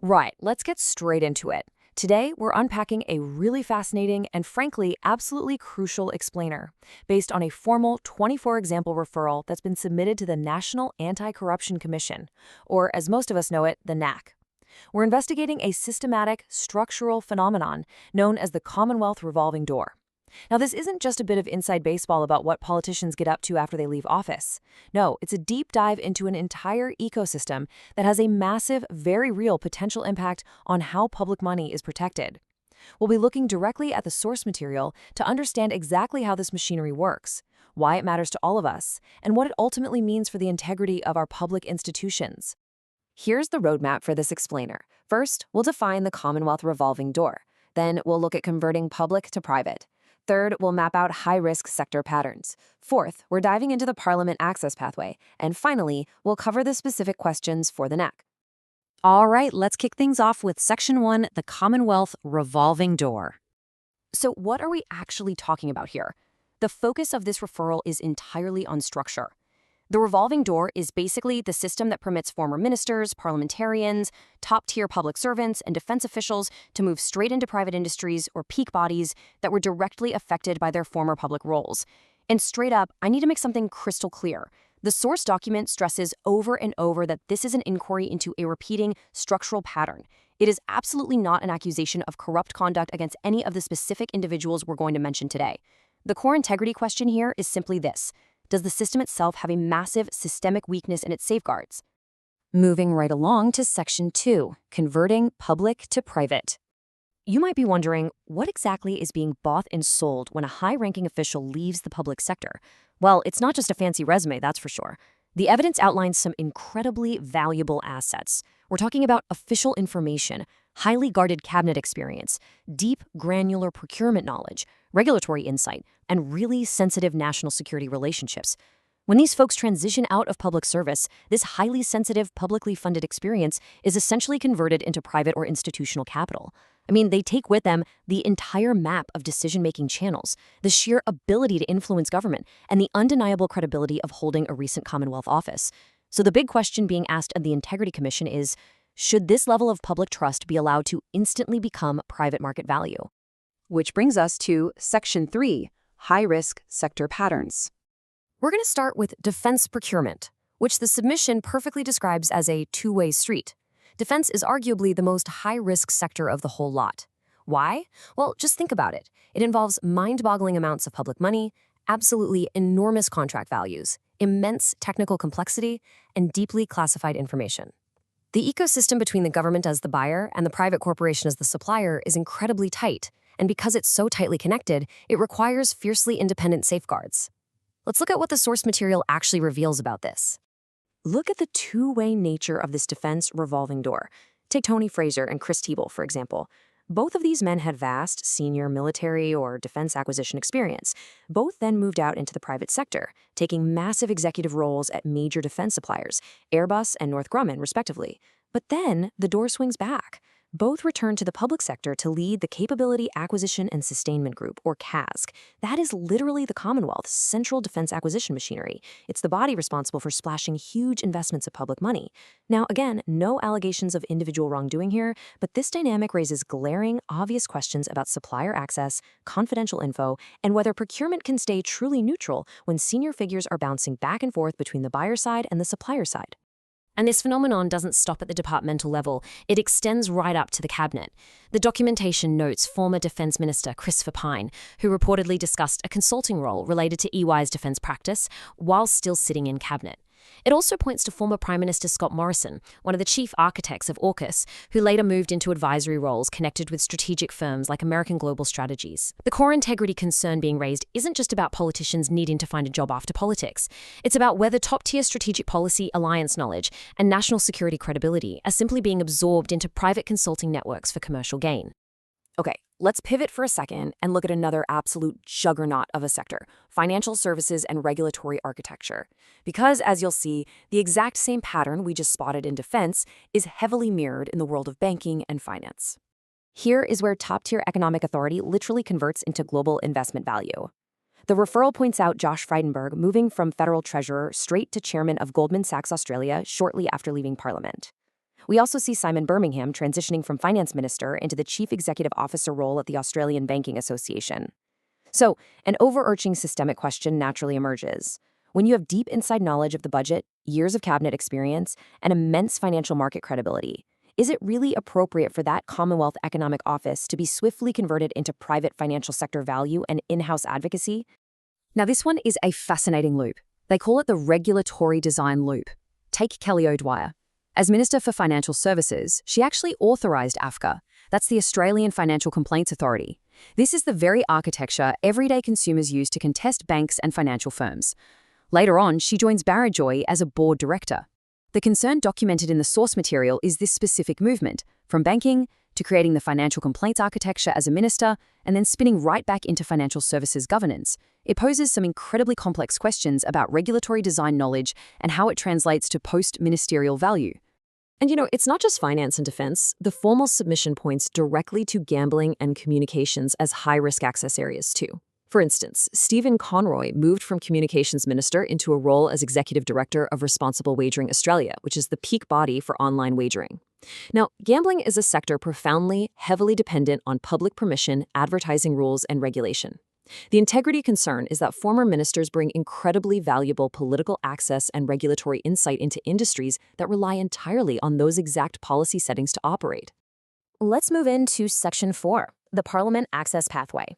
Right, let's get straight into it. Today, we're unpacking a really fascinating and frankly, absolutely crucial explainer based on a formal 24-example referral that's been submitted to the National Anti-Corruption Commission, or as most of us know it, the NACC. We're investigating a systematic, structural phenomenon known as the Commonwealth Revolving Door. Now, this isn't just a bit of inside baseball about what politicians get up to after they leave office. No, it's a deep dive into an entire ecosystem that has a massive, very real potential impact on how public money is protected. We'll be looking directly at the source material to understand exactly how this machinery works, why it matters to all of us, and what it ultimately means for the integrity of our public institutions. Here's the roadmap for this explainer. First, we'll define the Commonwealth Revolving Door. Then, we'll look at converting public to private. Third, we'll map out high-risk sector patterns. Fourth, we're diving into the Parliament access pathway. And finally, we'll cover the specific questions for the NACC. All right, let's kick things off with Section 1, the Commonwealth Revolving Door. So what are we actually talking about here? The focus of this referral is entirely on structure. The revolving door is basically the system that permits former ministers, parliamentarians, top-tier public servants, and defense officials to move straight into private industries or peak bodies that were directly affected by their former public roles. And straight up, I need to make something crystal clear. The source document stresses over and over that this is an inquiry into a repeating structural pattern. It is absolutely not an accusation of corrupt conduct against any of the specific individuals we're going to mention today. The core integrity question here is simply this. Does the system itself have a massive systemic weakness in its safeguards? Moving right along to Section 2, converting public to private. You might be wondering, what exactly is being bought and sold when a high-ranking official leaves the public sector? Well, it's not just a fancy resume, that's for sure. The evidence outlines some incredibly valuable assets. We're talking about official information, highly guarded cabinet experience, deep, granular procurement knowledge, regulatory insight, and really sensitive national security relationships. When these folks transition out of public service, this highly sensitive, publicly funded experience is essentially converted into private or institutional capital. I mean, they take with them the entire map of decision-making channels, the sheer ability to influence government, and the undeniable credibility of holding a recent Commonwealth office. So the big question being asked of the Integrity Commission is, should this level of public trust be allowed to instantly become private market value? Which brings us to Section 3, high-risk sector patterns. We're going to start with defense procurement, which the submission perfectly describes as a two-way street. Defense is arguably the most high-risk sector of the whole lot. Why? Well, just think about it. It involves mind-boggling amounts of public money, absolutely enormous contract values, immense technical complexity, and deeply classified information. The ecosystem between the government as the buyer and the private corporation as the supplier is incredibly tight, and because it's so tightly connected, it requires fiercely independent safeguards. Let's look at what the source material actually reveals about this. Look at the two-way nature of this defense revolving door. Take Tony Fraser and Chris Thiebel, for example. Both of these men had vast senior military or defense acquisition experience. Both then moved out into the private sector, taking massive executive roles at major defense suppliers, Airbus and Northrop Grumman, respectively. But then the door swings back. Both returned to the public sector to lead the Capability Acquisition and Sustainment Group, or CASC. That is literally the Commonwealth's central defense acquisition machinery. It's the body responsible for splashing huge investments of public money. Now, again, no allegations of individual wrongdoing here, but this dynamic raises glaring, obvious questions about supplier access, confidential info, and whether procurement can stay truly neutral when senior figures are bouncing back and forth between the buyer side and the supplier side. And this phenomenon doesn't stop at the departmental level. It extends right up to the cabinet. The documentation notes former Defense Minister Christopher Pyne, who reportedly discussed a consulting role related to EY's defense practice while still sitting in cabinet. It also points to former Prime Minister Scott Morrison, one of the chief architects of AUKUS, who later moved into advisory roles connected with strategic firms like American Global Strategies. The core integrity concern being raised isn't just about politicians needing to find a job after politics. It's about whether top-tier strategic policy, alliance knowledge, and national security credibility are simply being absorbed into private consulting networks for commercial gain. Okay, let's pivot for a second and look at another absolute juggernaut of a sector, financial services and regulatory architecture. Because, as you'll see, the exact same pattern we just spotted in defense is heavily mirrored in the world of banking and finance. Here is where top-tier economic authority literally converts into global investment value. The referral points out Josh Frydenberg moving from federal treasurer straight to chairman of Goldman Sachs Australia shortly after leaving Parliament. We also see Simon Birmingham transitioning from finance minister into the chief executive officer role at the Australian Banking Association. So, an overarching systemic question naturally emerges. When you have deep inside knowledge of the budget, years of cabinet experience, and immense financial market credibility, is it really appropriate for that Commonwealth Economic Office to be swiftly converted into private financial sector value and in-house advocacy? Now, this one is a fascinating loop. They call it the regulatory design loop. Take Kelly O'Dwyer. As Minister for Financial Services, she actually authorised AFCA. That's the Australian Financial Complaints Authority. This is the very architecture everyday consumers use to contest banks and financial firms. Later on, she joins Barrenjoey as a board director. The concern documented in the source material is this specific movement, from banking to creating the financial complaints architecture as a minister, and then spinning right back into financial services governance. It poses some incredibly complex questions about regulatory design knowledge and how it translates to post-ministerial value. And it's not just finance and defense. The formal submission points directly to gambling and communications as high-risk access areas too. For instance, Stephen Conroy moved from Communications Minister into a role as Executive Director of Responsible Wagering Australia, which is the peak body for online wagering. Now, gambling is a sector profoundly, heavily dependent on public permission, advertising rules, and regulation. The integrity concern is that former ministers bring incredibly valuable political access and regulatory insight into industries that rely entirely on those exact policy settings to operate. Let's move into Section 4, the Parliament Access Pathway.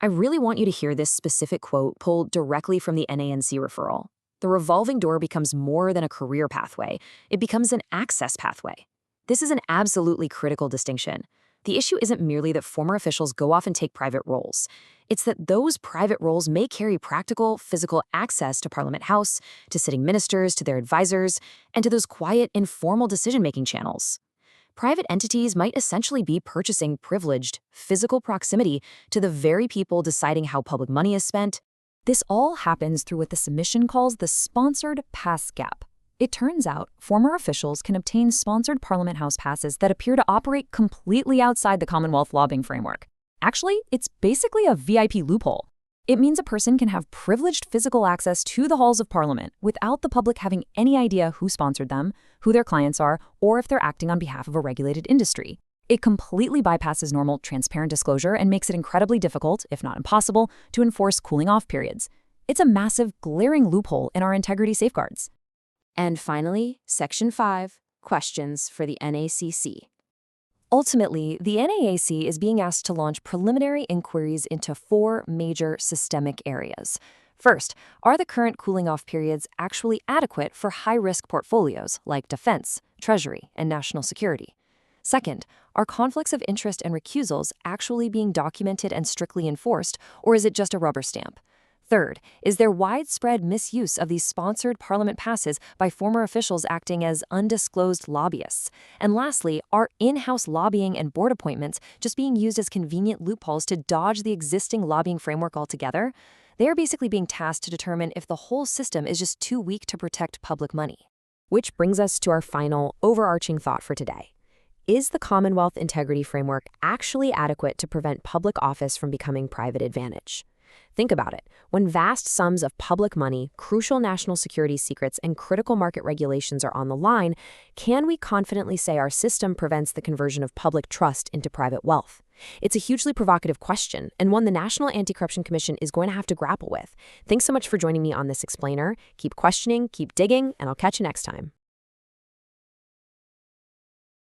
I really want you to hear this specific quote pulled directly from the NACC referral. The revolving door becomes more than a career pathway. It becomes an access pathway. This is an absolutely critical distinction. The issue isn't merely that former officials go off and take private roles. It's that those private roles may carry practical, physical access to Parliament House, to sitting ministers, to their advisors, and to those quiet, informal decision-making channels. Private entities might essentially be purchasing privileged, physical proximity to the very people deciding how public money is spent. This all happens through what the submission calls the sponsored pass gap. It turns out former officials can obtain sponsored Parliament House passes that appear to operate completely outside the Commonwealth lobbying framework. Actually, it's basically a VIP loophole. It means a person can have privileged physical access to the halls of Parliament without the public having any idea who sponsored them, who their clients are, or if they're acting on behalf of a regulated industry. It completely bypasses normal, transparent disclosure and makes it incredibly difficult, if not impossible, to enforce cooling-off periods. It's a massive, glaring loophole in our integrity safeguards. And finally, Section 5, questions for the NACC. Ultimately, the NAAC is being asked to launch preliminary inquiries into 4 major systemic areas. First, are the current cooling-off periods actually adequate for high-risk portfolios like defense, treasury, and national security? Second, are conflicts of interest and recusals actually being documented and strictly enforced, or is it just a rubber stamp? Third, is there widespread misuse of these sponsored Parliament passes by former officials acting as undisclosed lobbyists? And lastly, are in-house lobbying and board appointments just being used as convenient loopholes to dodge the existing lobbying framework altogether? They are basically being tasked to determine if the whole system is just too weak to protect public money. Which brings us to our final, overarching thought for today. Is the Commonwealth Integrity Framework actually adequate to prevent public office from becoming private advantage? Think about it. When vast sums of public money, crucial national security secrets, and critical market regulations are on the line, can we confidently say our system prevents the conversion of public trust into private wealth? It's a hugely provocative question, and one the National Anti-Corruption Commission is going to have to grapple with. Thanks so much for joining me on this explainer. Keep questioning, keep digging, and I'll catch you next time.